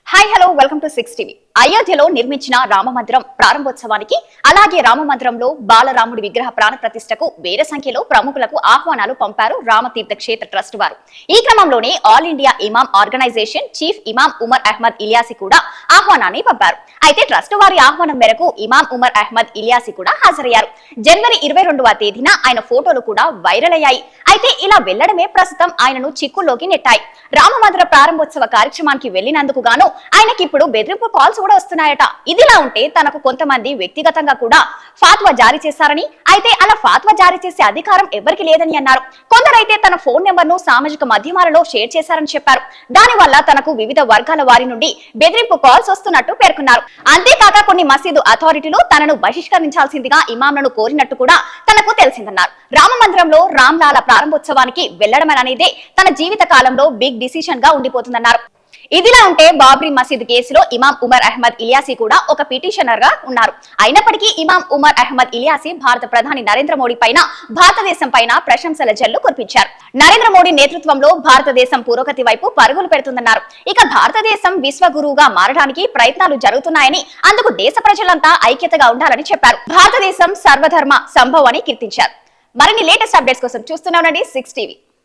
Hi hello welcome to 6 TV. అయోధ్యలో నిర్మించిన రామ మందిరం ప్రారంభోత్సవానికి అలాగే రామ మందిరంలో బాలరాముడి విగ్రహ ప్రాణ ప్రతిష్టకు వేరే సంఖ్యలో ప్రముఖులకు ఆహ్వానాలు పంపారు రామతీర్థ క్షేత్ర ట్రస్ట్ వారు. ఈ క్రమంలోనే ఆల్ ఇండియా ఇమాం ఆర్గనైజేషన్ చీఫ్ ఇమాం ఉమర్ అహ్మద్ ఇలియాసి కూడా ఆహ్వానాన్ని పంపారు. అయితే ట్రస్ట్ వారి ఆహ్వానం మేరకు ఇమాం ఉమర్ అహ్మద్ ఇలియాసి కూడా హాజరయ్యారు. జనవరి 22వ తేదీన ఆయన ఫోటోలు కూడా వైరల్ అయ్యాయి. అయితే ఇలా వెళ్లడమే ప్రస్తుతం ఆయనను చిక్కుల్లోకి నెట్టాయి. రామ మందిర ప్రారంభోత్సవ కార్యక్రమానికి వెళ్లినందుకు గాను ఆయనకి ఇప్పుడు బెదిరింపు కాల్స్ కూడా వస్తున్నాయట. ఇదిలా ఉంటే తనకు కొంతమంది వ్యక్తిగతంగా కూడా ఫాత్వా జారీ చేశారని, అయితే అలా ఫాత్వా జారీ చేసే అధికారం ఎవరికి లేదని అన్నారు. కొందరైతే తన ఫోన్ నెంబర్ ను సామాజిక మాధ్యమాలలో షేర్ చేశారని చెప్పారు. దానివల్ల తనకు వివిధ వర్గాల వారి నుండి బెదిరింపు కాల్స్ వస్తున్నట్టు పేర్కొన్నారు. అంతేకాక కొన్ని మసీదు అథారిటీలు తనను బహిష్కరించాల్సిందిగా ఇమాంలను కోరినట్టు కూడా తనకు తెలిసిందన్నారు. రామ మందిరంలో రామ్లాల ప్రారంభోత్సవానికి వెళ్లడం అనేదే తన జీవిత కాలంలో బిగ్ డిసిషన్ గా ఉండిపోతుందన్నారు. ఇదిలా ఉంటే బాబ్రీ మసీద్ కేసులో ఇమాం ఉమర్ అహ్మద్ ఇలియాసి కూడా ఒక పిటిషనర్ గా ఉన్నారు. అయినప్పటికీ ఇమాం ఉమర్ అహ్మద్ ఇలియాసి భారత ప్రధాని నరేంద్ర మోడీ పైన, భారతదేశం పైన ప్రశంసల జల్లు కురిపించారు. నరేంద్ర మోడీ నేతృత్వంలో భారతదేశం పురోగతి వైపు పరుగులు పెడుతుందన్నారు. ఇక భారతదేశం విశ్వగురువుగా మారడానికి ప్రయత్నాలు జరుగుతున్నాయని, అందుకు దేశ ప్రజలంతా ఐక్యతగా ఉండాలని చెప్పారు. భారతదేశం సర్వధర్మ సంభవం అని కీర్తించారు. మరిన్ని లేటెస్ట్ అప్డేట్స్ కోసం చూస్తూనే ఉండండి 6 టీవీ.